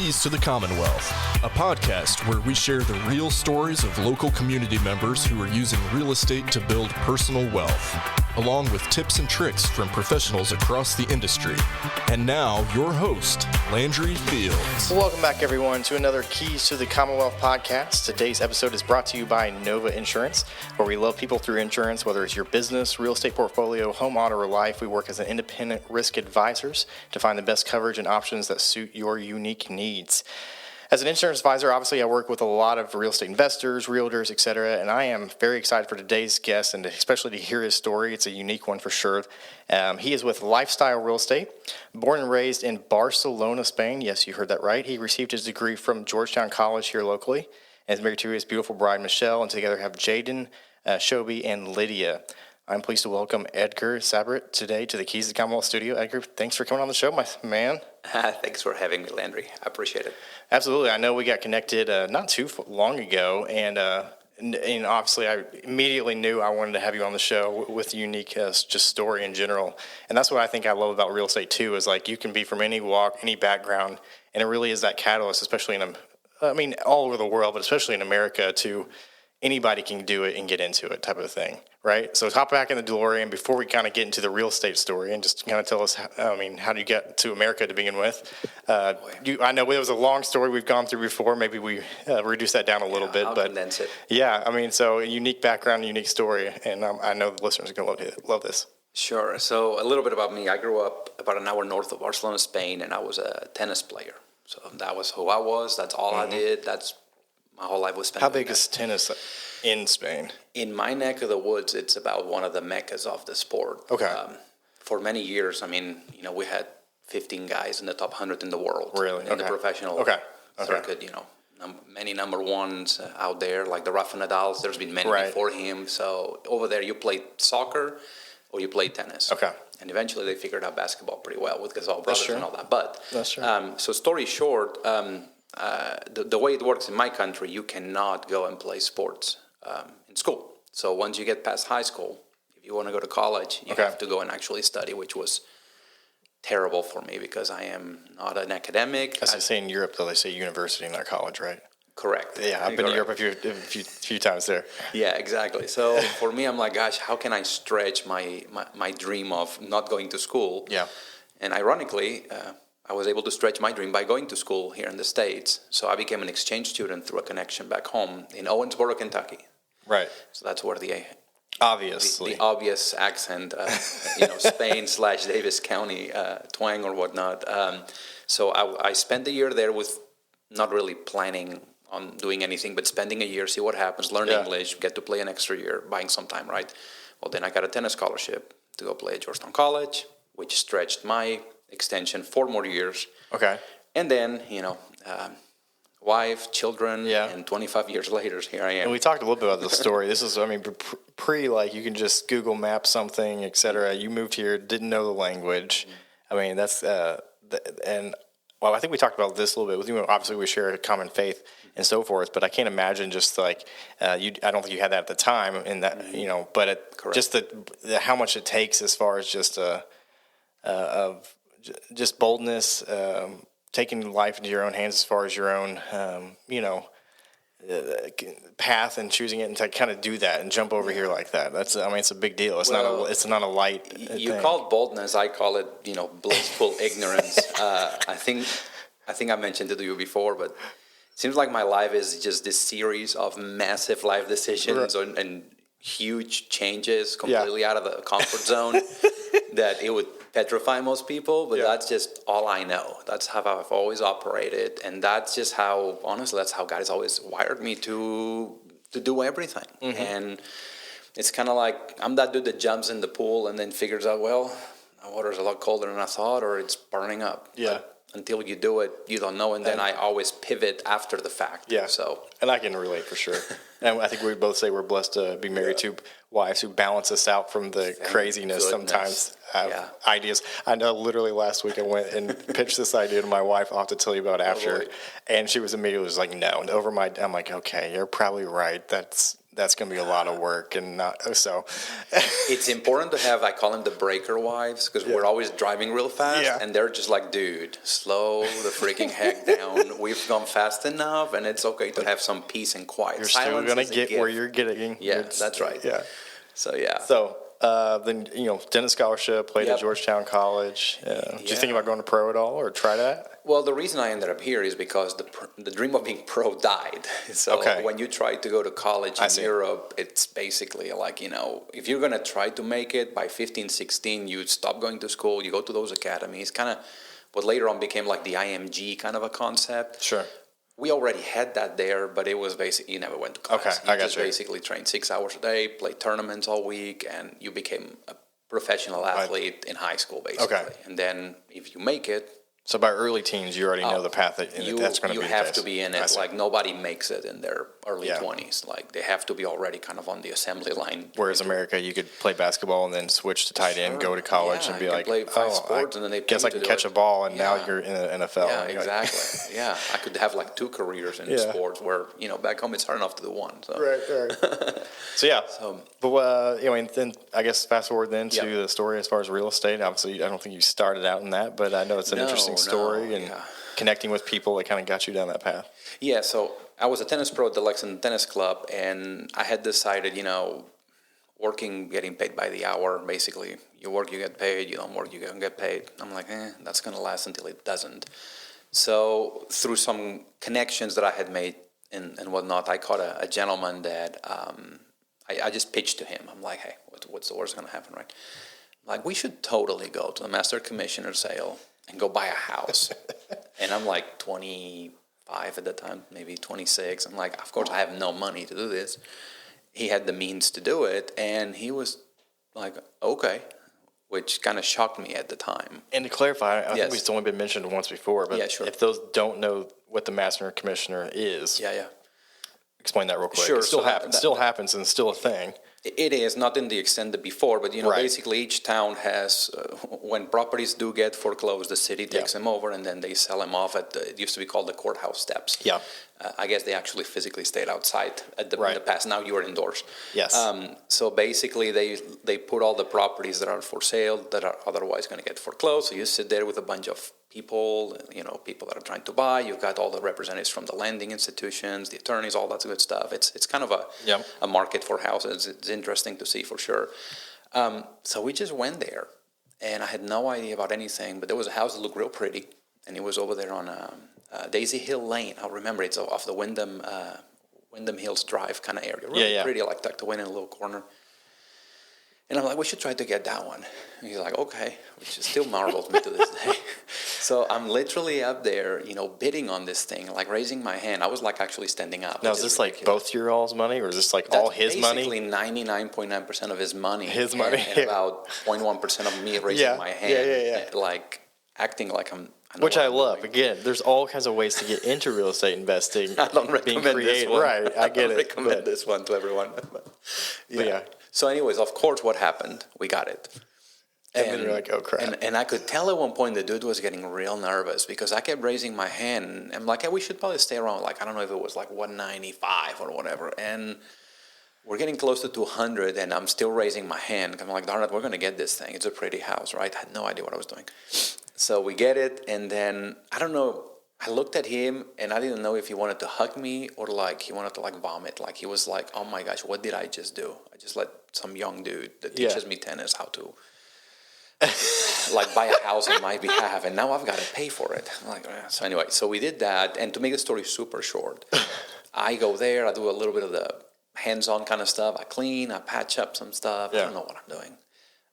Keys to the Commonwealth, a podcast where we share the real stories of local community members who are using real estate to build personal wealth, along with tips and tricks from professionals across the industry. And now, your host, Landry Fields. Welcome back, everyone, to another Keys to the Commonwealth podcast. Today's episode is brought to you by Nova Insurance, where we love people through insurance, whether it's your business, real estate portfolio, home, auto, or life. We work as an independent risk advisors to find the best coverage and options that suit your unique needs. As an insurance advisor, obviously I work with a lot of real estate investors, realtors, etc., and I am very excited for today's guest and especially to hear his story. It's a unique one for sure. He is with Lifstyl Real Estate, born and raised in Barcelona, Spain. Yes, you heard that right. He received his degree from Georgetown College here locally and is married to his beautiful bride, Michelle, and together have Jaydin, Shoby, and Lydia. I'm pleased to welcome Edgar Saborit today to the Keys to the Commonwealth studio. Edgar, thanks for coming on the show, my man. Thanks for having me, Landry. I appreciate it. Absolutely. I know we got connected not too long ago, and obviously I immediately knew I wanted to have you on the show with your just story in general. And that's what I think I love about real estate too, is like you can be from any walk, any background, and it really is that catalyst, especially all over the world, but especially in America, to anybody can do it and get into it type of thing, right? So let's hop back in the DeLorean before we kind of get into the real estate story and just kind of tell us, how do you get to America to begin with? I know it was a long story we've gone through before. Maybe we reduce that down a little bit. I'll condense it. Yeah, so a unique background, unique story, and I know the listeners are going to love this. Sure. So a little bit about me. I grew up about an hour north of Barcelona, Spain, and I was a tennis player. So that was who I was. That's all I did. My whole life was spent. How big is tennis in Spain? In my neck of the woods, it's about one of the meccas of the sport. Okay. For many years, we had 15 guys in the top 100 in the world. Really? In the professional circuit, many number ones out there, like the Rafa Nadals. There's been many before him. So over there, you played soccer or you played tennis. Okay. And eventually they figured out basketball pretty well with Gasol brothers and all that. But that's true. So story short, the way it works in my country, you cannot go and play sports in school. So once you get past high school, if you want to go to college, you have to go and actually study, which was terrible for me because I am not an academic. As I say in Europe, though, they say university, not college, right? Correct. Yeah, I've been to Europe a few times there. Yeah, exactly. So for me, I'm like, gosh, how can I stretch my dream of not going to school? Yeah. And ironically, I was able to stretch my dream by going to school here in the States. So I became an exchange student through a connection back home in Owensboro, Kentucky. Right. So that's where the obvious accent, Spain/Davis County twang or whatnot. So I spent the year there with not really planning on doing anything, but spending a year, see what happens, learn English, get to play an extra year, buying some time, right? Well, then I got a tennis scholarship to go play at Georgetown College, which stretched my extension 4 more years. Okay. And then, wife, children, and 25 years later, here I am. And we talked a little bit about the story. This is, you can just Google map something, etc. You moved here, didn't know the language. That's, I think we talked about this a little bit with you. Obviously, we share a common faith and so forth, but I can't imagine just like, I don't think you had that at the time in that, just how much it takes as far as just just boldness, taking life into your own hands as far as your own, path and choosing it and to kind of do that and jump over here like that. That's, it's a big deal. It's not a light You thing. call it boldness. I call it, blissful ignorance. I think I mentioned it to you before, but it seems like my life is just this series of massive life decisions and huge changes completely out of the comfort zone that it would petrify most people, but that's just all I know. That's how I've always operated, and that's just how, honestly, that's how God has always wired me to do everything. And it's kind of like I'm that dude that jumps in the pool and then figures out, well, the water's a lot colder than I thought, or it's burning up. Yeah. But until you do it, you don't know, and then I always pivot after the fact. Yeah. So, and I can relate for sure. And I think we both say we're blessed to be married to wives who balance us out from the craziness sometimes. Ideas. I know literally last week I went and pitched this idea to my wife. I'll have to tell you about after. And she was immediately like, no. And I'm like, okay, you're probably right. That's that's going to be a lot of work, and not so. It's important to have, I call them the breaker wives, because we're always driving real fast, and they're just like, dude, slow the freaking heck down. We've gone fast enough, and it's okay to have some peace and quiet. You're still going to get where you're getting. Yeah, that's right. Yeah. So, yeah. So, then, tennis scholarship, played at Georgetown College. Did you think about going to pro at all, or try that? Well, the reason I ended up here is because the dream of being pro died. So when you try to go to college in Europe, it's basically like, if you're going to try to make it by 15, 16, you stop going to school, you go to those academies, kind of what later on became like the IMG kind of a concept. Sure. We already had that there, but it was basically, you never went to class. Okay, I got just basically trained 6 hours a day, played tournaments all week, and you became a professional athlete in high school, basically. Okay. And then if you make it, so by early teens, you already know the path that's going to be the case. You have to be in it. Like, nobody makes it in their early 20s. Like, they have to be already kind of on the assembly line. Whereas America, you could play basketball and then switch to tight end, go to college, and be like, play 5 sports, and then they guess I can catch a ball, and now you're in the NFL. Yeah, exactly. I could have like 2 careers in sports where, back home it's hard enough to do one. So. Right. But then I guess fast forward then to the story as far as real estate. Obviously, I don't think you started out in that, but I know it's an interesting story, and connecting with people that kind of got you down that path. Yeah, so I was a tennis pro at the Lexington Tennis Club, and I had decided, working, getting paid by the hour, basically. You work, you get paid. You don't work, you don't get paid. I'm like, that's going to last until it doesn't. So through some connections that I had made and whatnot, I caught a gentleman that I just pitched to him. I'm like, hey, what's the worst going to happen, right? Like, we should totally go to the master commissioner sale and go buy a house. And I'm like 25 at the time, maybe 26. I'm like, of course, I have no money to do this. He had the means to do it, and he was like, okay, which kind of shocked me at the time. And to clarify, I think it's only been mentioned once before, but if those don't know what the master commissioner is, explain that real quick. Sure. It still happens, and it's still a thing. It is, not in the extent that before, but, basically each town has, when properties do get foreclosed, the city takes them over, and then they sell them off at it used to be called the courthouse steps. Yeah. I guess they actually physically stayed outside in the past. Now you are indoors. Yes. So basically they put all the properties that are for sale that are otherwise going to get foreclosed. So you sit there with a bunch of people, people that are trying to buy. You've got all the representatives from the lending institutions, the attorneys, all that good stuff. It's kind of a market for houses. It's interesting to see for sure. So we just went there, and I had no idea about anything, but there was a house that looked real pretty, and it was over there on Daisy Hill Lane. I'll remember it's off the Wyndham Hills Drive kind of area. Really pretty, like tucked away in a little corner. And I'm like, we should try to get that one. And he's like, okay, which still marvels me to this day. So I'm literally up there, bidding on this thing, like raising my hand. I was like actually standing up. Now, is this like both your all's money, or is this like all his money? Basically 99.9% of his money. His money. And about 0.1% of me raising my hand. Like acting like I'm... Which I love. Again, there's all kinds of ways to get into real estate investing. I don't recommend this one. Right, I get it. I recommend this one to everyone. But yeah. So anyways, of course, what happened? We got it. And then you're like, oh, crap. And I could tell at one point the dude was getting real nervous because I kept raising my hand. And I'm like, hey, we should probably stay around. Like, I don't know if it was like 195 or whatever. And we're getting close to 200, and I'm still raising my hand. I'm like, darn it, we're going to get this thing. It's a pretty house, right? I had no idea what I was doing. So we get it, and then, I don't know, I looked at him, and I didn't know if he wanted to hug me or, like, he wanted to, like, vomit. Like, he was like, oh, my gosh, what did I just do? I just let some young dude that teaches me tennis how to, like, buy a house on my behalf, and now I've got to pay for it. I'm like, so anyway, so we did that, and to make the story super short, I go there, I do a little bit of the hands-on kind of stuff. I clean, I patch up some stuff. I don't know what I'm doing.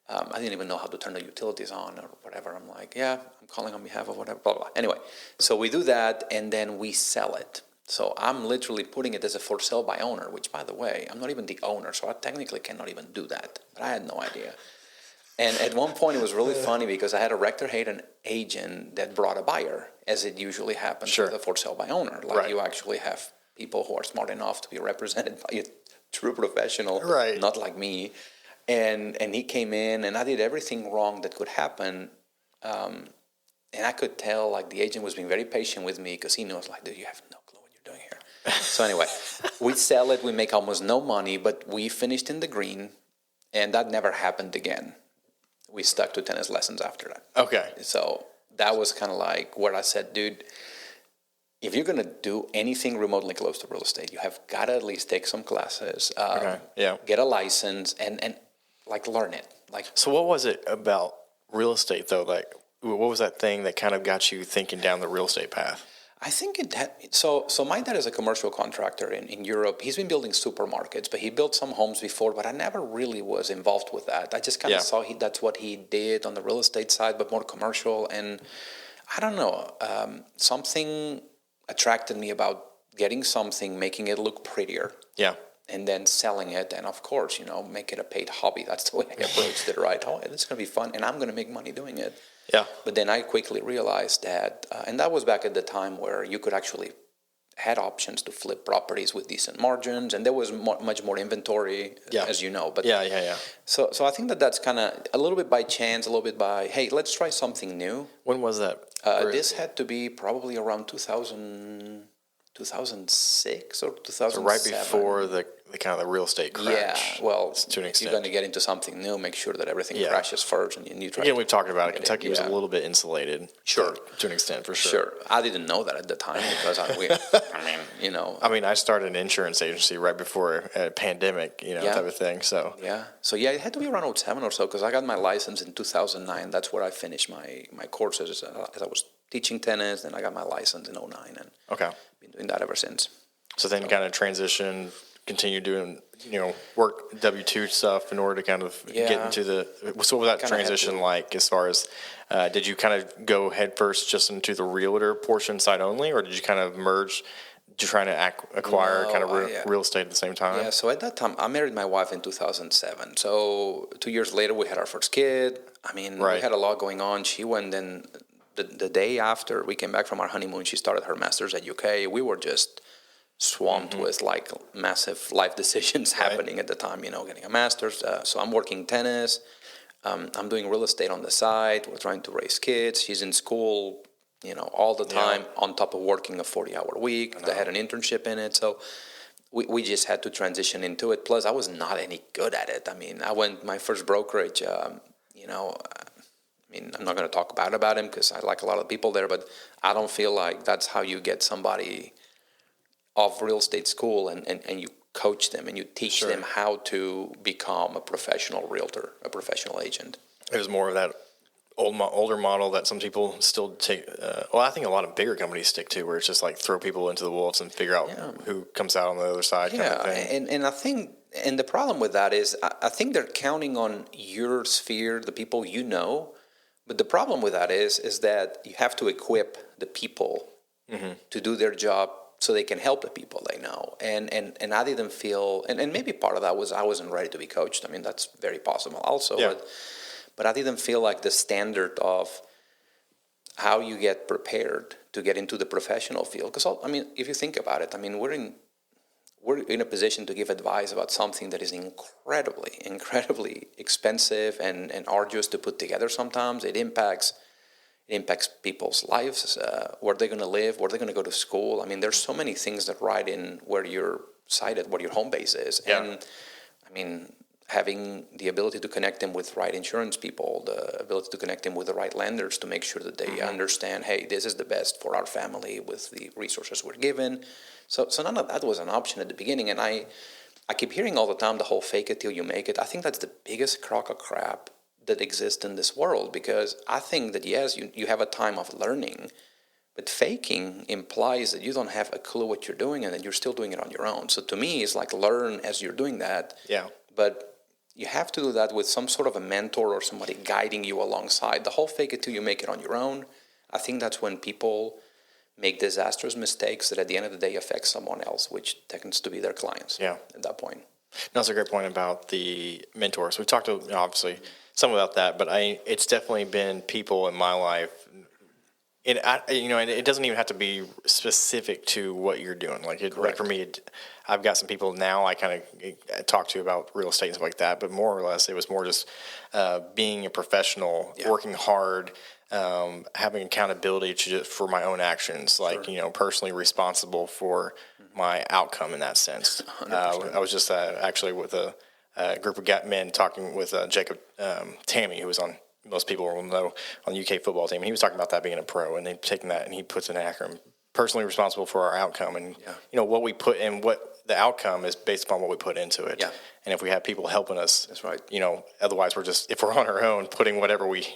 I didn't even know how to turn the utilities on or whatever. I'm like, I'm calling on behalf of whatever, blah, blah. Anyway, so we do that, and then we sell it. So I'm literally putting it as a for sale by owner, which, by the way, I'm not even the owner, so I technically cannot even do that. But I had no idea. And at one point, it was really funny because I had a Rector Hayden agent that brought a buyer, as it usually happens with a for sale by owner. Like, you actually have people who are smart enough to be represented by a true professional, not like me. And he came in, and I did everything wrong that could happen. And I could tell, like, the agent was being very patient with me because he knows, like, dude, you have no clue what you're doing here. So anyway, we sell it, we make almost no money, but we finished in the green, and that never happened again. We stuck to tennis lessons after that. Okay. So that was kind of like where I said, dude, if you're going to do anything remotely close to real estate, you have got to at least take some classes, get a license, and like learn it. Like, so what was it about real estate though? Like, what was that thing that kind of got you thinking down the real estate path? I think it had, so my dad is a commercial contractor in Europe. He's been building supermarkets, but he built some homes before, but I never really was involved with that. I just kind of saw that's what he did on the real estate side, but more commercial. And I don't know, something attracted me about getting something, making it look prettier. Yeah. And then selling it, and of course, make it a paid hobby. That's the way I approached it, right? Oh, it's going to be fun, and I'm going to make money doing it. Yeah. But then I quickly realized that, and that was back at the time where you could actually had options to flip properties with decent margins, and there was much more inventory, as you know. But So I think that's kind of a little bit by chance, a little bit by, hey, let's try something new. When was that? This had to be probably around 2006 or 2007. So right before the kind of the real estate crash. Yeah, well, to an extent. If you're going to get into something new, make sure that everything crashes first, and you try. Again, we've talked about it. Kentucky was a little bit insulated. Sure. To an extent, for sure. Sure. I didn't know that at the time because I started an insurance agency right before a pandemic, type of thing. So it had to be around 2007 or so because I got my license in 2009. That's where I finished my courses as I was teaching tennis, and I got my license in 2009, and been doing that ever since. So then kind of transition, continue doing, work W-2 stuff in order to kind of get into so what was that transition like as far as, did you kind of go head first just into the realtor portion side only, or did you kind of merge, trying to acquire real estate at the same time? Yeah, so at that time, I married my wife in 2007. So 2 years later, we had our first kid. We had a lot going on. She went then, the day after we came back from our honeymoon, she started her master's at UK. We were just swamped with like massive life decisions happening at the time, getting a master's. So I'm working tennis. I'm doing real estate on the side. We're trying to raise kids. She's in school, all the time on top of working a 40-hour week. They had an internship in it. So we just had to transition into it. Plus, I was not any good at it. I went my first brokerage, I'm not going to talk bad about him because I like a lot of people there, but I don't feel like that's how you get somebody off real estate school and you coach them and you teach them how to become a professional realtor, a professional agent. It was more of that older model that some people still take. I think a lot of bigger companies stick to, where it's just like throw people into the wolves and figure out who comes out on the other side. Yeah, kind of thing. And I think, and the problem with that is, I think they're counting on your sphere, the people you know. But the problem with that is that you have to equip the people to do their job so they can help the people they know. And I didn't feel, and maybe part of that was I wasn't ready to be coached. that's very possible also. Yeah. But I didn't feel like the standard of how you get prepared to get into the professional field. Because, if you think about it, we're in a position to give advice about something that is incredibly expensive and arduous to put together sometimes. It impacts people's lives, where they're going to live, where they're going to go to school. There's so many things that ride in where you're sited, where your home base is. Yeah. And, having the ability to connect them with right insurance people, the ability to connect them with the right lenders to make sure that they understand, hey, this is the best for our family with the resources we're given. So none of that was an option at the beginning. And I keep hearing all the time the whole fake it till you make it. I think that's the biggest crock of crap that exists in this world, because I think that, yes, you have a time of learning, but faking implies that you don't have a clue what you're doing and that you're still doing it on your own. So to me, it's like learn as you're doing that. Yeah. But you have to do that with some sort of a mentor or somebody guiding you alongside. The whole fake it till you make it on your own, I think that's when people make disastrous mistakes that at the end of the day affect someone else, which tends to be their clients at that point. That's a great point about the mentors. We've talked, obviously, some about that, but it's definitely been people in my life, And it doesn't even have to be specific to what you're doing. Like for me, I've got some people now I kind of talk to about real estate and stuff like that, but more or less it was more just being a professional, working hard, having accountability for my own actions, personally responsible for my outcome in that sense. I was just actually with a group of men talking with Jacob Tammy, who was on, most people will know, on the UK football team. And he was talking about that being a pro, and they've taken that and he puts an acronym, personally responsible for our outcome. And, what we put in, what the outcome is based upon what we put into it. Yeah. And if we have people helping us, that's right. Otherwise if we're on our own, putting whatever we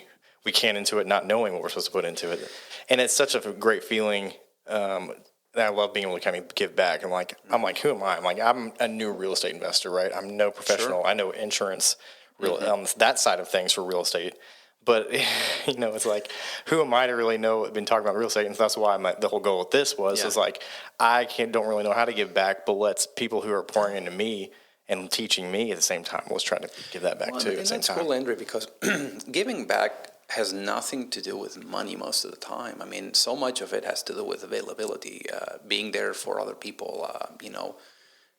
can into it, not knowing what we're supposed to put into it. And it's such a great feeling that I love being able to kind of give back. I'm like, who am I? I'm a new real estate investor, right? I'm no professional. Sure. I know insurance, that side of things for real estate. But, it's like, who am I to really know, been talking about real estate? And that's why the whole goal with this was like, don't really know how to give back, but let's people who are pouring into me and teaching me at the same time, let's try to give that back too at the same time. That's cool, Landry, because giving back has nothing to do with money most of the time. I mean, so much of it has to do with availability, being there for other people,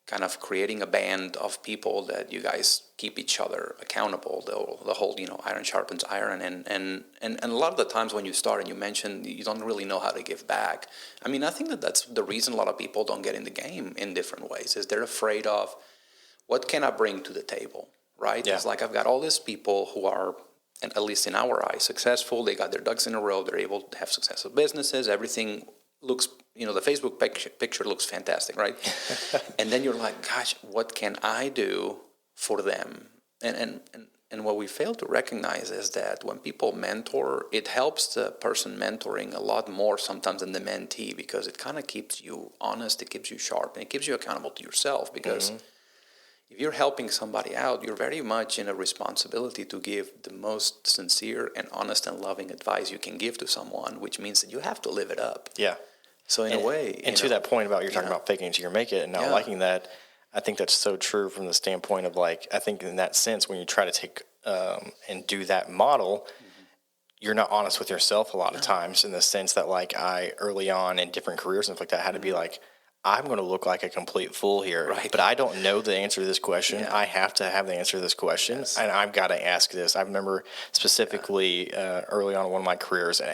kind of creating a band of people that you guys keep each other accountable. The whole, iron sharpens iron. And a lot of the times when you start and you mentioned you don't really know how to give back. I mean, I think that's the reason a lot of people don't get in the game in different ways, is they're afraid of what can I bring to the table, right? Yeah. It's like I've got all these people who are, and at least in our eyes, successful. They got their ducks in a row. They're able to have successful businesses. Everything looks, the Facebook picture looks fantastic, right? And then you're like, gosh, what can I do for them? And what we fail to recognize is that when people mentor, it helps the person mentoring a lot more sometimes than the mentee, because it kind of keeps you honest, it keeps you sharp, and it keeps you accountable to yourself. Because if you're helping somebody out, you're very much in a responsibility to give the most sincere and honest and loving advice you can give to someone, which means that you have to live it up. Yeah. So in a way... And to that point about you're talking about faking it till you make it and not liking that, I think that's so true from the standpoint of I think in that sense, when you try to take and do that model, you're not honest with yourself a lot of times, in the sense that I early on in different careers and stuff like that had to be I'm going to look like a complete fool here, right? But I don't know the answer to this question. Yeah. I have to have the answer to this question, and I've got to ask this. I remember specifically early on in one of my careers, and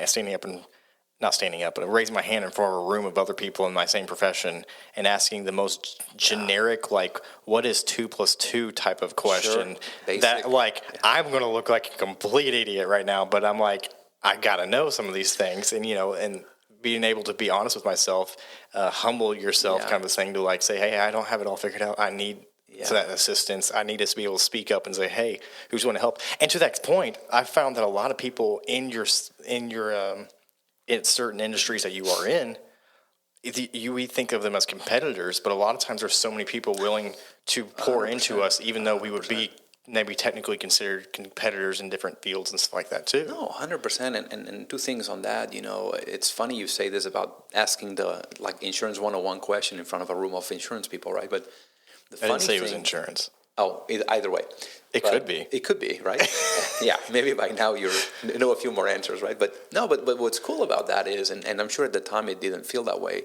but raising my hand in front of a room of other people in my same profession and asking the most generic, what is 2 + 2 type of question. Sure. That I'm going to look like a complete idiot right now, but I'm I got to know some of these things, and and being able to be honest with myself, humble yourself, kind of this thing to say, hey, I don't have it all figured out. I need that assistance. I need to be able to speak up and say, hey, who's going to help? And to that point, I've found that a lot of people in certain industries that you are in, we think of them as competitors, but a lot of times there's so many people willing to pour into us, even though we would be maybe technically considered competitors in different fields and stuff like that too. No, 100%. And two things on that. It's funny you say this about asking the insurance 101 question in front of a room of insurance people, right? But the funny I didn't say it was insurance. Oh, either way. Could be. It could be, right? Yeah, maybe by now you know a few more answers, right? But what's cool about that is, and I'm sure at the time it didn't feel that way,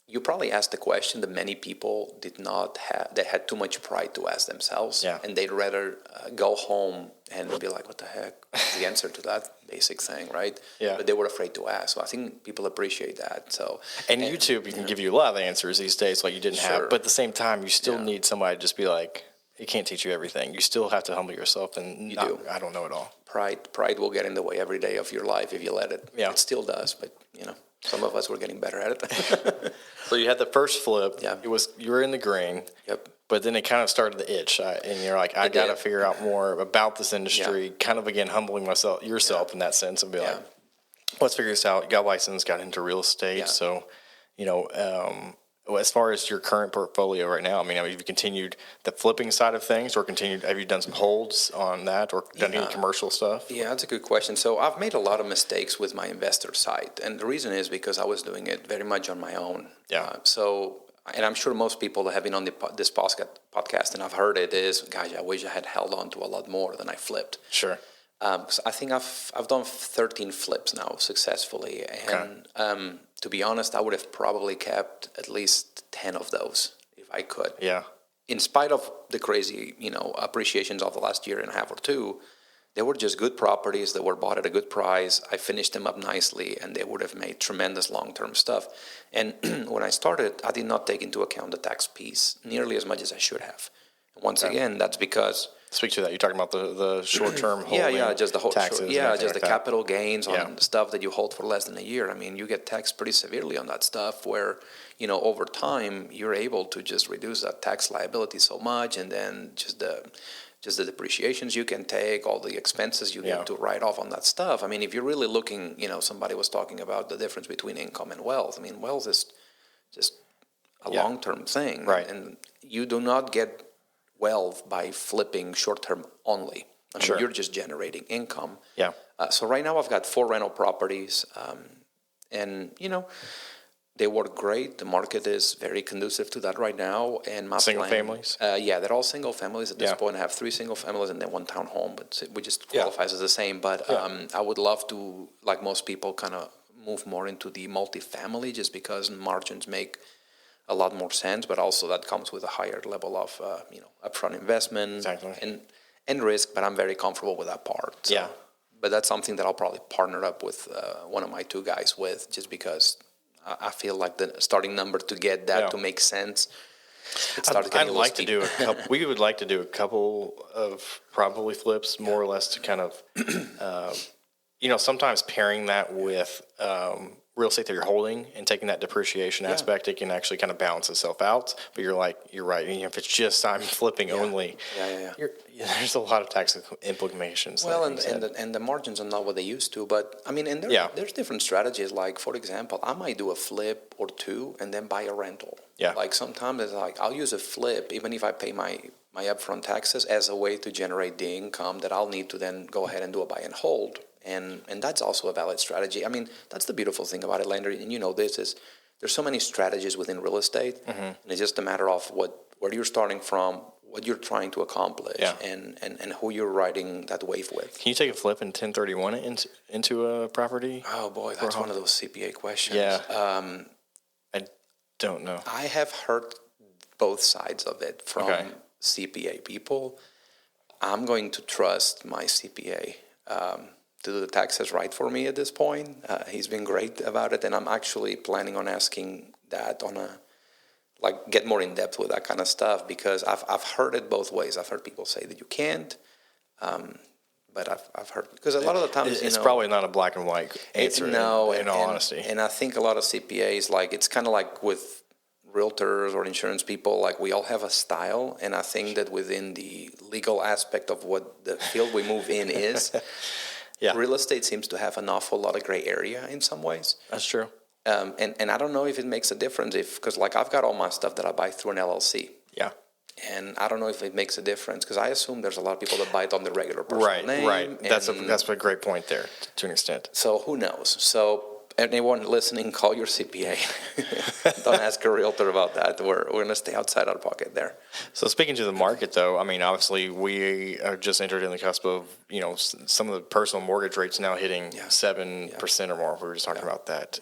you probably asked the question that many people did not have. They had too much pride to ask themselves, and they'd rather go home and be like, what the heck is the answer to that basic thing, right? Yeah. But they were afraid to ask. So I think people appreciate that. So and YouTube, can give you a lot of answers these days you didn't have. But at the same time, you still need somebody to just be it can't teach you everything. You still have to humble yourself, and I don't know it all. Pride will get in the way every day of your life if you let it. Yeah. It still does, but some of us were getting better at it. So you had the first flip. Yeah. You were in the green. Yep. But then it kind of started to itch, and you're like, I got to figure out more about this industry. Yeah. Kind of again humbling yourself in that sense, and be like, let's figure this out. You got licensed, got into real estate. Yeah. So, as far as your current portfolio right now, have you continued the flipping side of things, or have you done some holds on that, or done any commercial stuff? Yeah, that's a good question. So I've made a lot of mistakes with my investor side, and the reason is because I was doing it very much on my own. Yeah. And I'm sure most people that have been on this podcast, and I've heard it, is, gosh, I wish I had held on to a lot more than I flipped. Sure. 'Cause I think I've done 13 flips now successfully, and to be honest, I would have probably kept at least 10 of those if I could. Yeah. In spite of the crazy, appreciations of the last year and a half or two, they were just good properties that were bought at a good price. I finished them up nicely, and they would have made tremendous long-term stuff. And when I started, I did not take into account the tax piece nearly as much as I should have. Once again, that's because... Speak to that. You're talking about the short-term holding just the whole taxes. just the that. capital gains on stuff that you hold for less than a year. I mean, you get taxed pretty severely on that stuff where, over time you're able to just reduce that tax liability so much, and then just the depreciations you can take, all the expenses you get to write off on that stuff. I mean, if you're really looking, somebody was talking about the difference between income and wealth. I mean, wealth is just a long-term thing, right? And you do not get wealth by flipping short-term only. I mean, you're just generating income. Yeah. So right now I've got 4 rental properties, and they work great. The market is very conducive to that right now. And my single families. They're all single families at this point. I have 3 single families and then 1 townhome, but which just qualifies as the same. But I would love to, like most people, kind of move more into the multifamily, just because margins make a lot more sense, but also that comes with a higher level of upfront investment and risk. But I'm very comfortable with that part. So. But that's something that I'll probably partner up with one of my 2 guys with, just because I feel like the starting number to get that to make sense. I'd like to do a couple. We would like to do a couple of probably flips, more or less, to kind of, sometimes pairing that with real estate that you're holding and taking that depreciation aspect, it can actually kind of balance itself out. But you're right. If it's just I'm flipping only, there's a lot of tax implications. Well, and the margins are not what they used to. But I mean, and there's different strategies. Like, for example, I might do a flip or 2 and then buy a rental. Yeah. Like sometimes it's like I'll use a flip even if I pay my upfront taxes as a way to generate the income that I'll need to then go ahead and do a buy and hold. And that's also a valid strategy. I mean, that's the beautiful thing about it, Landry. And there's so many strategies within real estate, and it's just a matter of where you're starting from, what you're trying to accomplish, and who you're riding that wave with. Can you take a flip and 1031 it into a property? Oh boy, that's one of those CPA questions. Yeah. I don't know. I have heard both sides of it from CPA people. I'm going to trust my CPA. To do the taxes right for me at this point. He's been great about it, and I'm actually planning on asking that get more in depth with that kind of stuff, because I've heard it both ways. I've heard people say that you can't, but I've heard, because a lot of the times it's probably not a black and white answer. In all honesty, and I think a lot of CPAs, like, it's kind of like with realtors or insurance people, like, we all have a style, and I think that within the legal aspect of what the field we move in is. Real estate seems to have an awful lot of gray area in some ways. That's true. And I don't know if it makes a difference because I've got all my stuff that I buy through an LLC. Yeah. And I don't know if it makes a difference, because I assume there's a lot of people that buy it on the regular personal name. Right. That's a great point there to an extent. So who knows? So anyone listening, call your CPA. Don't ask a realtor about that. We're going to stay outside our pocket there. So speaking to the market, though, I mean, obviously we are just entered in the cusp of, some of the personal mortgage rates now hitting 7% or more. We were just talking about that.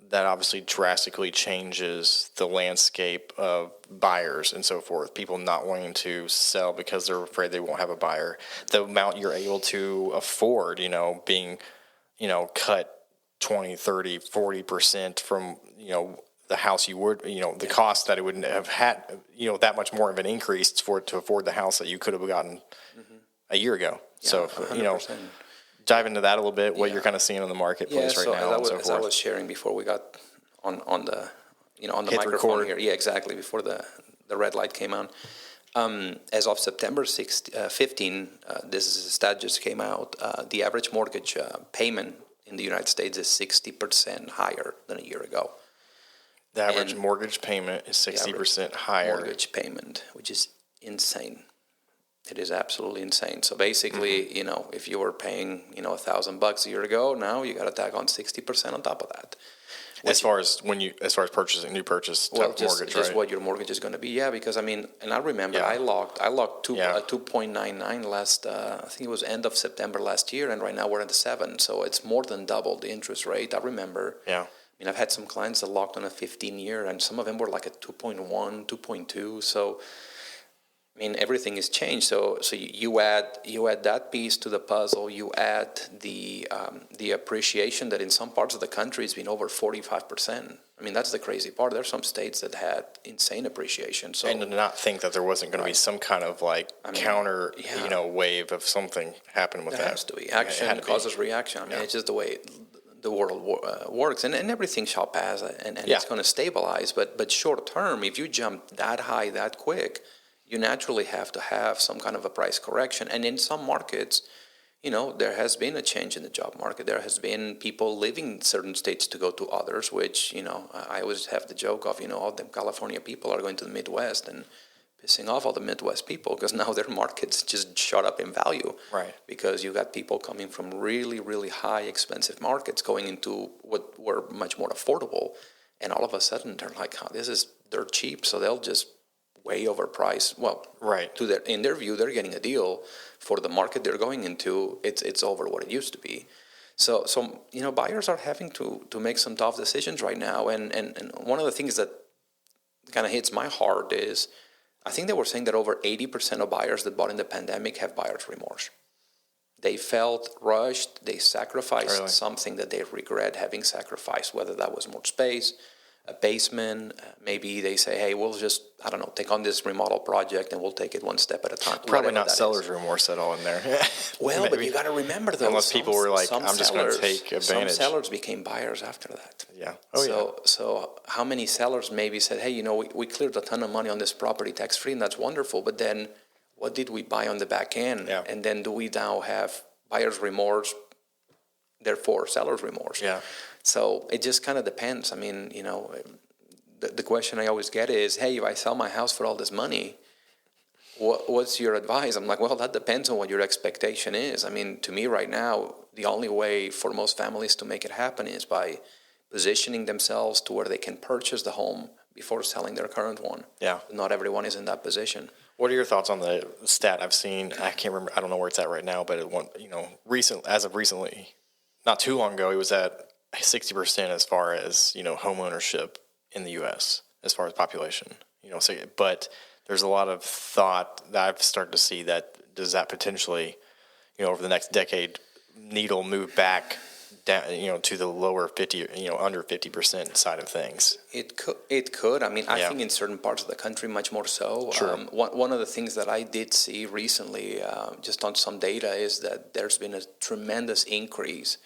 That obviously drastically changes the landscape of buyers and so forth. People not wanting to sell because they're afraid they won't have a buyer. The amount you're able to afford, being, cut 20, 30, 40% from, the house you would, the cost that it wouldn't have had, that much more of an increase to afford the house that you could have gotten a year ago. Yeah, so, 100%. Dive into that a little bit, what you're kind of seeing in the marketplace right now. As I was sharing before we got on the microphone here. Yeah, exactly, before the red light came on. As of September 15, this is a stat just came out, the average mortgage payment in the United States is 60% higher than a year ago. The average mortgage payment is 60% higher. Mortgage payment, which is insane. It is absolutely insane. So basically, if you were paying, $1,000 a year ago, now you got to tack on 60% on top of that. As far as purchasing, new purchase type mortgage, just right? what your mortgage is going to be. Yeah, because and I remember I locked 2.99 last, I think it was end of September last year, and right now we're at the 7. So it's more than double the interest rate. I remember. Yeah. I've had some clients that locked on a 15-year, and some of them were like at 2.1, 2.2. So everything has changed. So you add that piece to the puzzle. You add the appreciation that in some parts of the country has been over 45%. That's the crazy part. There's some states that had insane appreciation. So and to not think that there wasn't going to be some kind of counter, wave of something happening with that. There has to be. Action causes reaction. It's just the way the world works, and everything shall pass, and it's going to stabilize. But short term, if you jump that high that quick, you naturally have to have some kind of a price correction. And in some markets, there has been a change in the job market. There has been people leaving certain states to go to others, which, I always have the joke of, all the California people are going to the Midwest and pissing off all the Midwest people because now their markets just shot up in value. Right. Because you got people coming from really, really high expensive markets going into what were much more affordable. And all of a sudden they're like, they're cheap, so they'll just way overpriced. Well, right. In their view, they're getting a deal for the market they're going into. It's over what it used to be. So buyers are having to make some tough decisions right now. And one of the things that kind of hits my heart is I think they were saying that over 80% of buyers that bought in the pandemic have buyer's remorse. They felt rushed. They sacrificed something that they regret having sacrificed, whether that was more space, a basement. Maybe they say, hey, we'll just, take on this remodel project and we'll take it one step at a time. Probably not seller's remorse at all in there. Well, but you got to remember, though. Unless people were like, I'm just going to take advantage. Some sellers became buyers after that. Yeah. So how many sellers maybe said, hey, we cleared a ton of money on this property tax-free, and that's wonderful, but then what did we buy on the back end? Yeah. And then do we now have buyer's remorse, therefore seller's remorse? Yeah. So it just kind of depends. The question I always get is, hey, if I sell my house for all this money, what's your advice? I'm like, well, that depends on what your expectation is. To me right now, the only way for most families to make it happen is by positioning themselves to where they can purchase the home before selling their current one. Yeah. Not everyone is in that position. What are your thoughts on the stat I've seen? I can't remember. I don't know where it's at right now, but recently, not too long ago, it was at 60% as far as, home ownership in the U.S. as far as population, but there's a lot of thought that I've started to see that does that potentially, over the next decade, needle move back down, to the lower 50, under 50% side of things. It could. I think in certain parts of the country, much more so. Sure. One of the things that I did see recently, just on some data, is that there's been a tremendous increase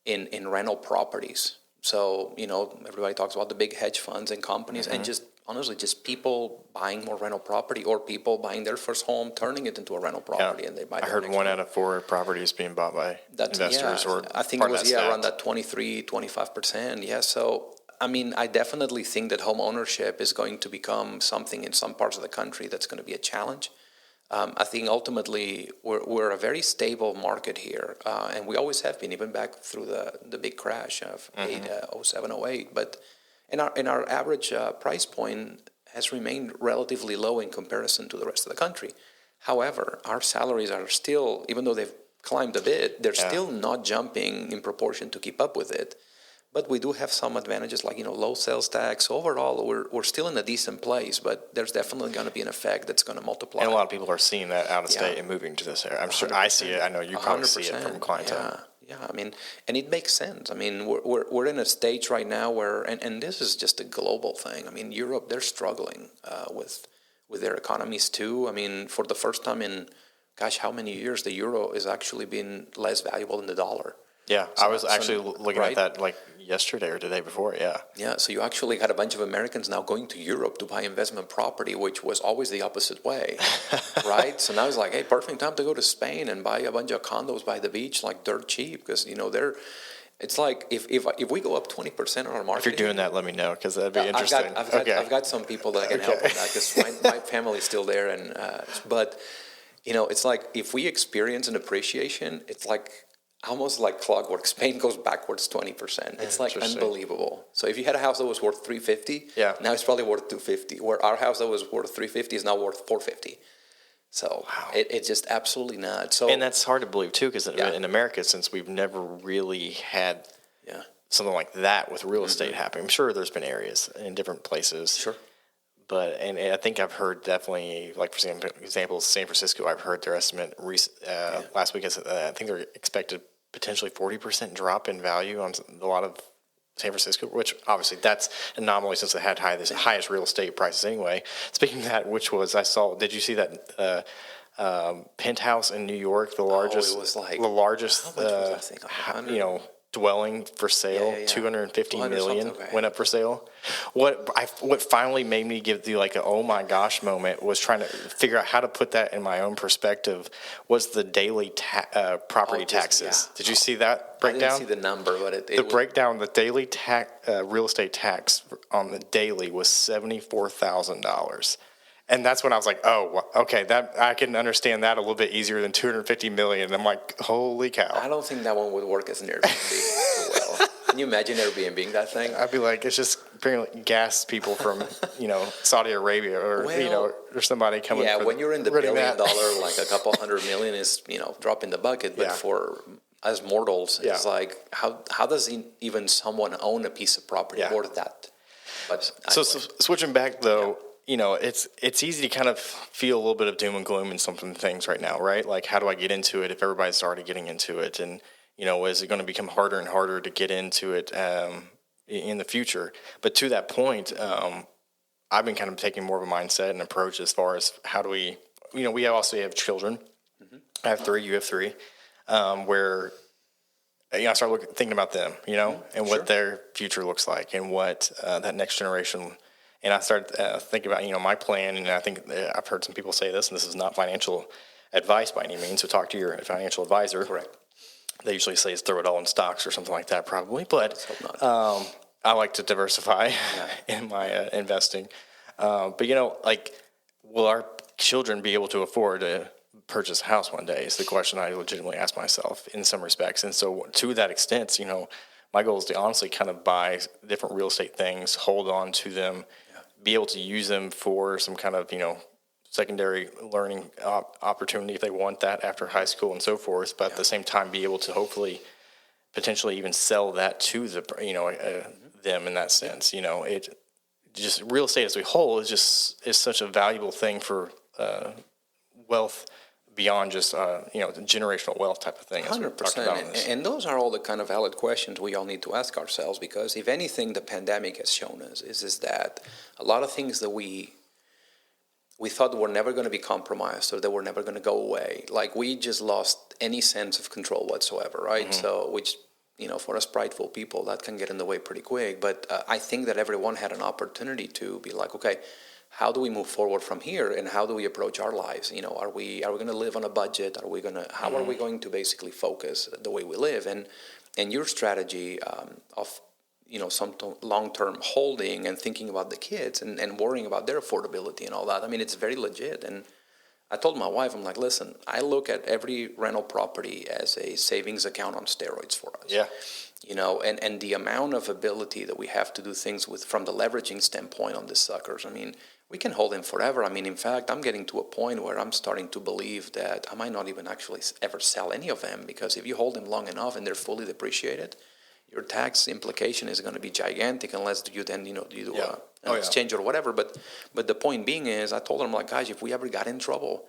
in rental properties. So, everybody talks about the big hedge funds and companies, and just honestly, just people buying more rental property, or people buying their first home, turning it into a rental property, and they buy. I heard 1 out of 4 properties being bought by investors, or I think it was around that 23-25%. Yeah, so I definitely think that home ownership is going to become something in some parts of the country that's going to be a challenge. I think ultimately we're a very stable market here, and we always have been, even back through the big crash of 07, 08. But and our average price point has remained relatively low in comparison to the rest of the country. However, our salaries are still, even though they've climbed a bit, they're still not jumping in proportion to keep up with it. But we do have some advantages, like low sales tax. Overall, we're still in a decent place, but there's definitely going to be an effect that's going to multiply. And a lot of people are seeing that out of state and moving to this area. I'm sure I see it. I know you probably see it from clientele. Yeah. And it makes sense. We're in a stage right now where, and this is just a global thing. Europe, they're struggling with their economies too. For the first time in, how many years, the euro has actually been less valuable than the dollar. Yeah, so I was actually looking at that yesterday or the day before, Yeah, so you actually had a bunch of Americans now going to Europe to buy investment property, which was always the opposite way, right? So now it's like, hey, perfect time to go to Spain and buy a bunch of condos by the beach, dirt cheap, because, it's like if we go up 20% on our market. If you're doing that, let me know, because that'd be interesting. I've got some people that I can help with that, because my family's still there, but It's like if we experience an appreciation, it's like almost like clockwork. Spain goes backwards 20%. It's like unbelievable. So if you had a house that was worth 350, now it's probably worth 250. Where our house that was worth 350 is now worth 450. So it's just absolutely nuts. So, and that's hard to believe too, because in America, since we've never really had something like that with real estate happening. I'm sure there's been areas in different places. Sure. But, and I think I've heard definitely, like for example, San Francisco, I've heard their estimate last week, I think they're expected potentially 40% drop in value on a lot of San Francisco, which obviously that's an anomaly since they had the highest real estate prices anyway. Speaking of that, did you see that penthouse in New York, the largest, it was like, the largest, how much was that thing? Dwelling for sale, 250 million went up for sale. What finally made me give the like a oh my gosh moment was trying to figure out how to put that in my own perspective was the daily property taxes. Did you see that breakdown? I didn't see the number, but the breakdown, the daily real estate tax on the daily was $74,000. And that's when I was like, oh, okay, that I can understand that a little bit easier than 250 million. And I'm like, holy cow. I don't think that one would work as an Airbnb too well. Can you imagine Airbnb that thing? I'd be like, it's just apparently gas people from, Saudi Arabia or, or somebody coming. Yeah, when you're in the $1 billion, like a couple $100 million is, drop in the bucket. But for us mortals, it's like, how does even someone own a piece of property worth that? But so switching back though, it's easy to kind of feel a little bit of doom and gloom in some things right now, right? Like, how do I get into it if everybody's already getting into it? And, is it going to become harder and harder to get into it in the future? But to that point, I've been kind of taking more of a mindset and approach as far as how do we, we also have children. Mm-hmm. I have 3, you have 3, where I start thinking about them, and what their future looks like and what that next generation. And I started thinking about, my plan, and I think I've heard some people say this, and this is not financial advice by any means, so talk to your financial advisor. Correct. They usually say throw it all in stocks or something like that probably, but I like to diversify in my investing. But, will our children be able to afford to purchase a house one day is the question I legitimately ask myself in some respects. And so to that extent, my goal is to honestly kind of buy different real estate things, hold on to them, be able to use them for some kind of, secondary learning opportunity if they want that after high school and so forth. But at the same time, be able to hopefully potentially even sell that to them in that sense. It just real estate as a whole is such a valuable thing for wealth beyond just generational wealth type of thing. 100%. And those are all the kind of valid questions we all need to ask ourselves, because if anything the pandemic has shown us is that a lot of things that we thought were never going to be compromised or that were never going to go away, like we just lost any sense of control whatsoever, right? Mm-hmm. So which for us prideful people, that can get in the way pretty quick. But I think that everyone had an opportunity to be like, okay, how do we move forward from here, and how do we approach our lives? Are we going to live on a budget? Are we going to basically focus the way we live? And your strategy of some long-term holding and thinking about the kids and worrying about their affordability and all that. I mean, it's very legit. And I told my wife, I'm like, listen, I look at every rental property as a savings account on steroids for us. Yeah. And the amount of ability that we have to do things with from the leveraging standpoint on these suckers. I mean, we can hold them forever. I mean, in fact, I'm getting to a point where I'm starting to believe that I might not even actually ever sell any of them, because if you hold them long enough and they're fully depreciated, your tax implication is going to be gigantic unless you then, you do an exchange or whatever. But the point being is, I told them, like, guys, if we ever got in trouble,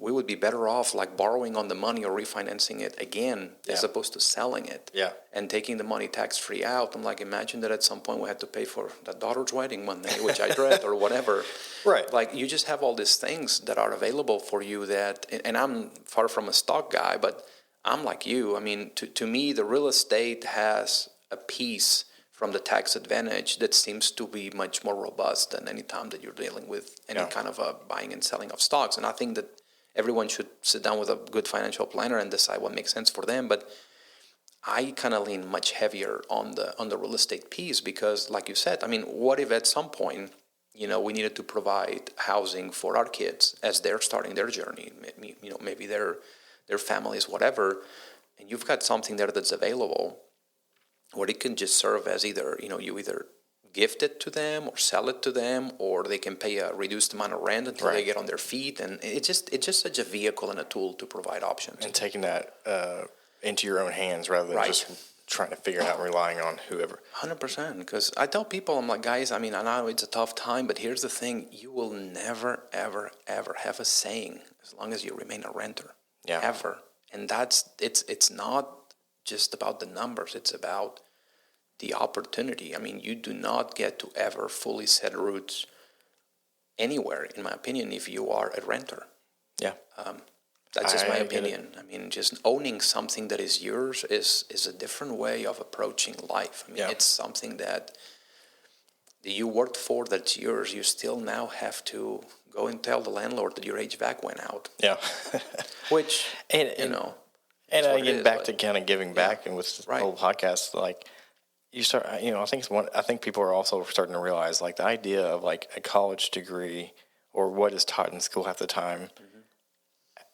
we would be better off like borrowing on the money or refinancing it again as opposed to selling it and taking the money tax-free out. I'm like, imagine that at some point we had to pay for that daughter's wedding one day, which I dread, or whatever. Right. Like, you just have all these things that are available for you that, and I'm far from a stock guy, but I'm like you. I mean, to me, the real estate has a piece from the tax advantage that seems to be much more robust than any time that you're dealing with any kind of buying and selling of stocks. And I think that everyone should sit down with a good financial planner and decide what makes sense for them. But I kind of lean much heavier on the real estate piece, because, like you said, I mean, what if at some point we needed to provide housing for our kids as they're starting their journey. Maybe their families, whatever, and you've got something there that's available, where it can just serve as either you either gift it to them or sell it to them, or they can pay a reduced amount of rent until they get on their feet, and it's just such a vehicle and a tool to provide options. And taking that into your own hands rather than just trying to figure it out and relying on whoever. 100%. Because I tell people, I'm like, guys, I mean, I know it's a tough time, but here's the thing: you will never, ever, ever have a saying as long as you remain a renter. Yeah. Ever. And it's not just about the numbers; it's about the opportunity. I mean, you do not get to ever fully set roots anywhere, in my opinion, if you are a renter. Yeah. That's just my opinion. I mean, just owning something that is yours is a different way of approaching life. I mean, it's something that you worked for, that's yours. You still now have to go and tell the landlord that your HVAC went out. Yeah. Which, and again, back to kind of giving back, and with the whole podcast, like, you start, I think people are also starting to realize, like, the idea of like a college degree or what is taught in school half the time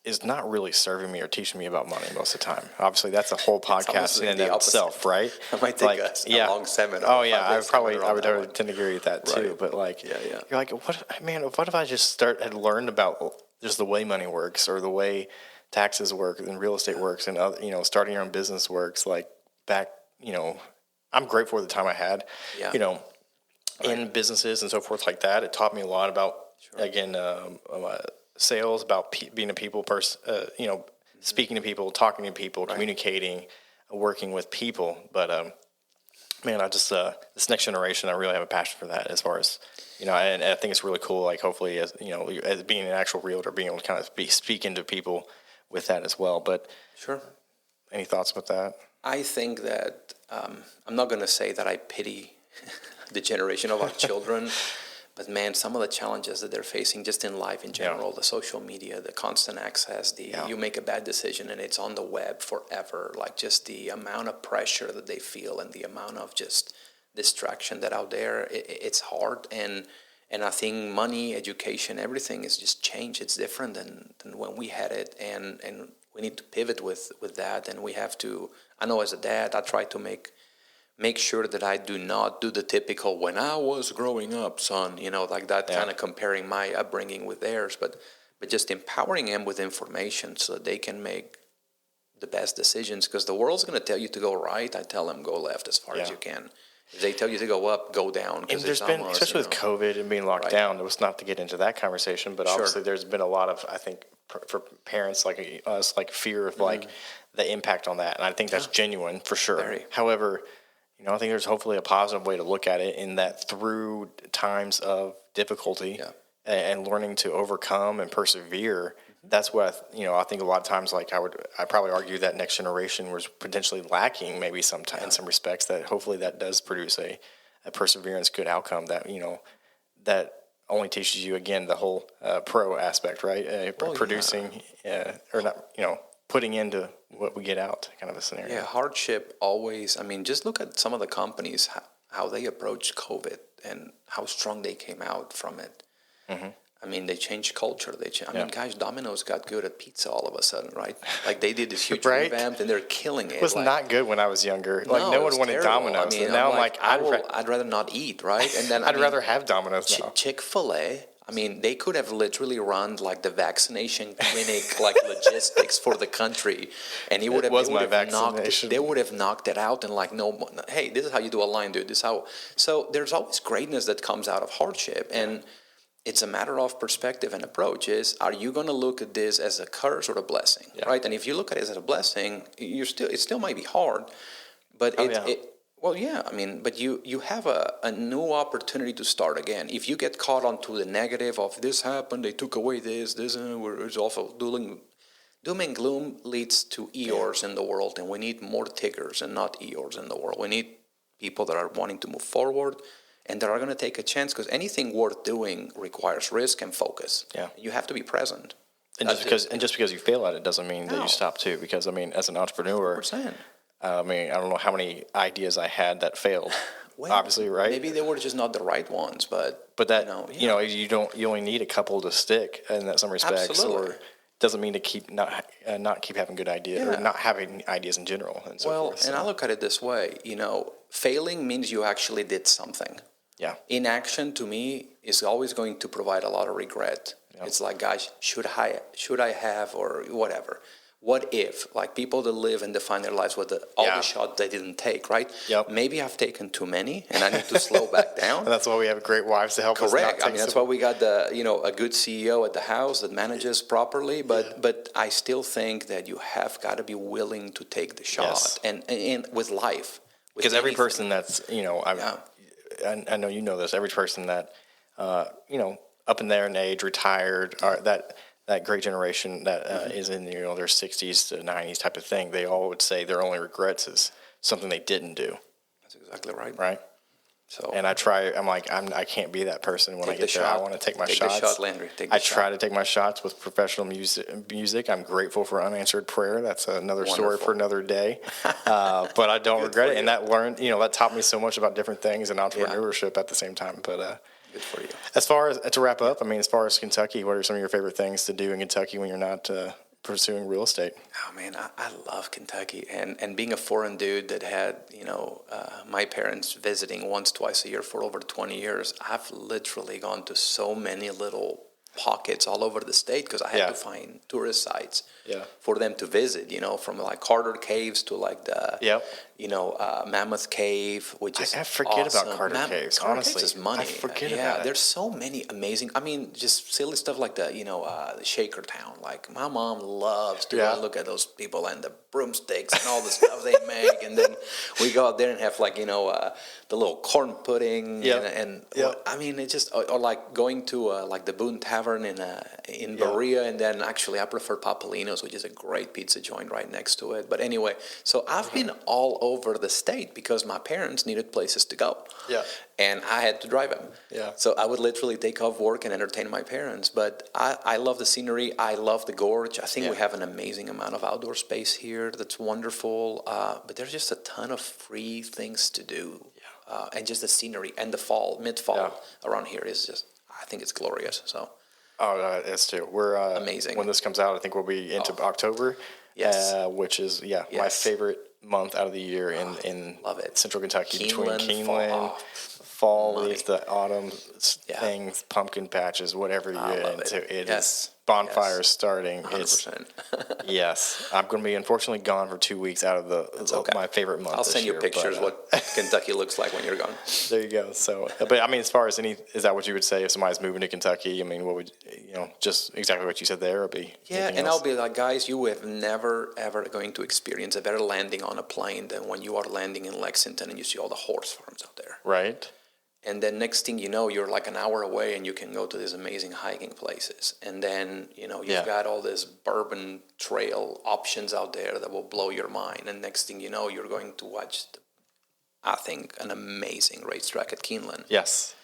is not really serving me or teaching me about money most of the time. Obviously, that's a whole podcast in and of itself, right? I might take a long seminar. Oh yeah, I would tend to agree with that too. Right. But like, you're like, what if I just had learned about just the way money works, or the way taxes work and real estate works, and other, starting your own business works. Like back, I'm grateful for the time I had, in businesses and so forth like that. It taught me a lot about, sales, about being a people person, speaking to people, talking to people, communicating, working with people. But, I just, this next generation, I really have a passion for that, as far as, and I think it's really cool. Like, hopefully, as being an actual realtor, being able to kind of speak into people with that as well. But any thoughts about that? I think that I'm not going to say that I pity the generation of our children, but man, some of the challenges that they're facing just in life in general, the social media, the constant access, you make a bad decision and it's on the web forever, like just the amount of pressure that they feel and the amount of just distraction that out there, it's hard. And I think money, education, everything is just changed. It's different than when we had it, and we need to pivot with that, and we have to. I know as a dad, I try to make sure that I do not do the typical "when I was growing up, son," like that, kind of comparing my upbringing with theirs, but just empowering them with information so that they can make the best decisions. Because the world's going to tell you to go right, I tell them go left as far as you can. If they tell you to go up, go down. And there's been, especially with COVID and being locked down, it was not to get into that conversation, but obviously there's been a lot of, I think, for parents like us, like fear of like the impact on that. And I think that's genuine for sure. Very. However, I think there's hopefully a positive way to look at it, in that through times of difficulty and learning to overcome and persevere, that's what I think a lot of times, like I probably argue that next generation was potentially lacking maybe sometimes in some respects, that hopefully that does produce a perseverance, good outcome that, that only teaches you, again, the whole pro aspect, right? Producing or not, putting into what we get out kind of a scenario. Yeah, hardship always, just look at some of the companies, how they approached COVID and how strong they came out from it. Mm-hmm. They changed culture. Guys, Domino's got good at pizza all of a sudden, right? Like they did this huge revamp, and they're killing it. It was not good when I was younger. Like no one wanted terrible. Domino's. And now I'm like, I'd rather not eat, right? And then I'd rather have Domino's now. Chick-fil-A. They could have literally run like the vaccination clinic, like logistics for the country, and they would have knocked it out and like, no, hey, this is how you do a line, dude. This is how. So there's always greatness that comes out of hardship, and it's a matter of perspective and approach. Are you going to look at this as a curse or a blessing, right? And if you look at it as a blessing, it still might be hard, but but you have a new opportunity to start again. If you get caught onto the negative of this happened, they took away this, it's awful. Doom and gloom leads to Eeyores in the world, and we need more Tiggers and not Eeyores in the world. We need people that are wanting to move forward and that are going to take a chance, because anything worth doing requires risk and focus. Yeah, you have to be present. And just because you fail at it doesn't mean that you stop too. Because as an entrepreneur, 100%. I don't know how many ideas I had that failed, obviously, right? Maybe they were just not the right ones, but that, you know, you only need a couple to stick in some respects. Absolutely. Or doesn't mean to keep not keep having good ideas or not having ideas in general and so forth. So. And I look at it this way, failing means you actually did something. Yeah. Inaction to me is always going to provide a lot of regret. Yeah. It's like, gosh, should I have, or whatever. What if, like people that live and define their lives with all the shots they didn't take, right? Yep. Maybe I've taken too many and I need to slow back down. And that's why we have great wives to help us. Correct. That's why we got a good CEO at the house that manages properly. But I still think that you have got to be willing to take the shot, and with life. Because every person that's I know you know this. Every person that up in there in age, retired, or that great generation that is in their 60s to 90s type of thing, they all would say their only regrets is something they didn't do. That's exactly right. Right. So, and I can't be that person when I get there. I want to take my shots. Take the shot, Landry. I try to take my shots with professional music. I'm grateful for unanswered prayer. That's another story for another day. But I don't regret it. And that taught me so much about different things and entrepreneurship at the same time. But good for you. As far as to wrap up, as far as Kentucky, what are some of your favorite things to do in Kentucky when you're not pursuing real estate? Oh man, I love Kentucky, and being a foreign dude that had my parents visiting once, twice a year for over 20 years, I've literally gone to so many little pockets all over the state because I had to find tourist sites for them to visit. From like Carter Caves to like the Mammoth Cave, which is I forget awesome. about Carter Caves. Honestly, Caves is money. I forget about it. There's so many amazing. Just silly stuff like the the Shaker Town. Like my mom loves to go look at those people and the broomsticks and all the stuff they make, and then we go out there and have like the little corn pudding and it just or like going to like the Boone Tavern in Berea, and then actually I prefer Papalino's, which is a great pizza joint right next to it. But anyway, so I've been all over the state because my parents needed places to go. Yeah. And I had to drive them. Yeah. So I would literally take off work and entertain my parents. But I love the scenery. I love the gorge. I think we have an amazing amount of outdoor space here that's wonderful. But there's just a ton of free things to do. Yeah. And just the scenery and the fall, mid-fall around here is just, I think it's glorious. So. Oh, it's too. We're amazing. When this comes out, I think we'll be into October. Yes. Which is my favorite month out of the year in love it. Central Kentucky, between Keeneland, fall leaves, the autumn things, pumpkin patches, whatever you get into. It is bonfires starting. 100%. Yes. I'm going to be unfortunately gone for 2 weeks out of my favorite month. I'll send you pictures what Kentucky looks like when you're gone. There you go. So, but as far as is that what you would say if somebody's moving to Kentucky? What would, just exactly what you said there, or be? Yeah, and I'll be like, guys, you have never, ever going to experience a better landing on a plane than when you are landing in Lexington and you see all the horse farms out there. Right. And then next thing you know, you're like an hour away and you can go to these amazing hiking places. And then, you've got all this bourbon trail options out there that will blow your mind. And next thing you know, you're going to watch, I think, an amazing racetrack at Keeneland. Yes.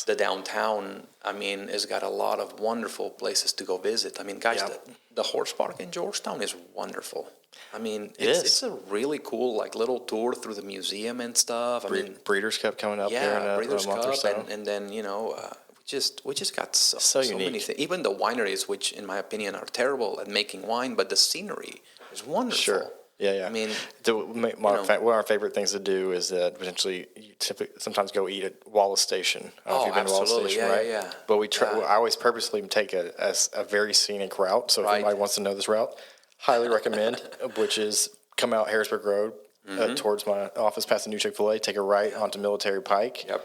The downtown, has got a lot of wonderful places to go visit. Guys, the horse park in Georgetown is wonderful. It's a really cool really tour through the museum and stuff. Breeders' Cup coming up here in a month or so. And then we just got so many things. Even the wineries, which in my opinion are terrible at making wine, but the scenery is wonderful. Sure. Yeah. One of our favorite things to do is potentially sometimes go eat at Wallace Station. I don't know if you've been to Wallace Station, right? Yeah. But I always purposely take a very scenic route. So if anybody wants to know this route, highly recommend, which is come out Harrisburg Road towards my office past the new Chick-fil-A, take a right onto Military Pike. Yep.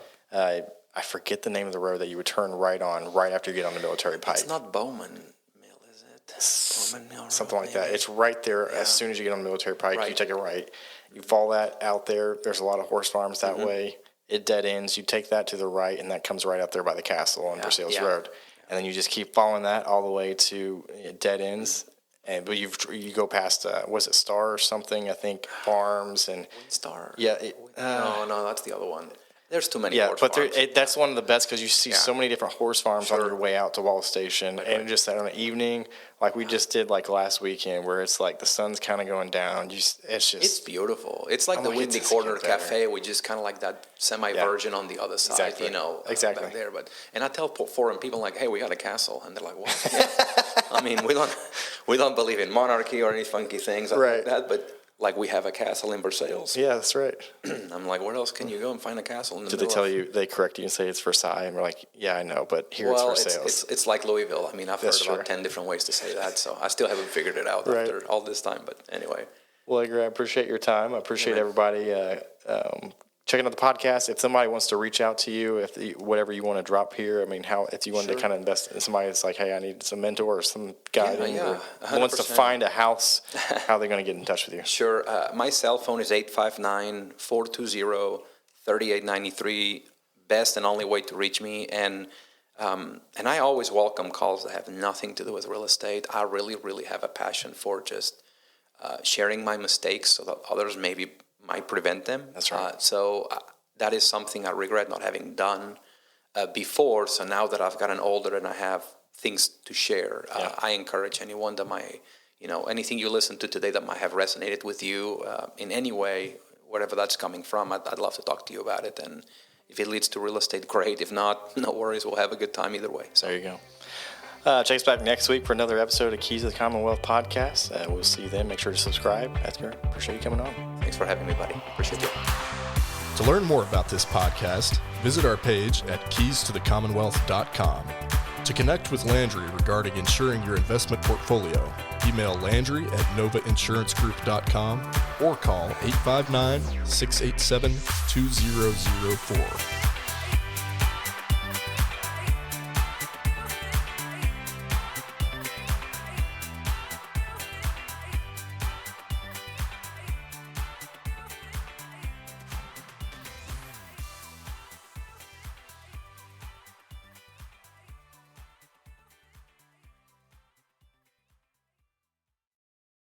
I forget the name of the road that you would turn right on right after you get on the Military Pike. It's not Bowman Mill, is it? Bowman Mill Road, something like that. It's right there. As soon as you get on the Military Pike, you take a right. You follow that out there. There's a lot of horse farms that way. It dead ends. You take that to the right, and that comes right out there by the castle on Versailles Road. And then you just keep following that all the way to dead ends. But you go past was it Star or something? I think Farms and Star. Yeah. No, that's the other one. There's too many Yeah, horse but farms. that's one of the best because you see so many different horse farms on your way out to Wall Station. Right. And just on an evening, like we just did like last weekend, where it's like the sun's kind of going down. It's beautiful. It's like the Windy Corner Cafe. We just kind of like that semi-virgin on the other side, Exactly. Exactly. back there. And I tell foreign people like, hey, we got a castle. And they're like, what? Yeah. I mean, we don't believe in monarchy or any funky things like that, but like we have a castle in Versailles. Yeah, that's right. I'm like, where else can you go and find a castle? Did they tell you, they correct you and say it's Versailles? And we're like, yeah, I know, but here it's Versailles. It's like Louisville. I mean, I've heard about 10 different ways to say that, so I still haven't figured it out after all this time. But anyway. Well, Edgar, I appreciate your time. I appreciate everybody checking out the podcast. If somebody wants to reach out to you, whatever you want to drop here, I mean, if you wanted to kind of invest in somebody that's like, hey, I need some mentor or some guiding or wants to find a house, how are they going to get in touch with you? Sure. My cell phone is 859-420-3893. Best and only way to reach me. And I always welcome calls that have nothing to do with real estate. I really, really have a passion for just sharing my mistakes so that others might prevent them. That's right. So that is something I regret not having done before. So now that I've gotten older and I have things to share, I encourage anyone that anything you listen to today that might have resonated with you in any way, wherever that's coming from, I'd love to talk to you about it. And if it leads to real estate, great. If not, no worries. We'll have a good time either way. So there you go. Check us back next week for another episode of Keys to the Commonwealth podcast. We'll see you then. Make sure to subscribe. Edgar, appreciate you coming on. Thanks for having me, buddy. Appreciate you. To learn more about this podcast, visit our page at keystothecommonwealth.com. To connect with Landry regarding insuring your investment portfolio, email Landry at novainsuranceGroup.com or call 859-687-2004.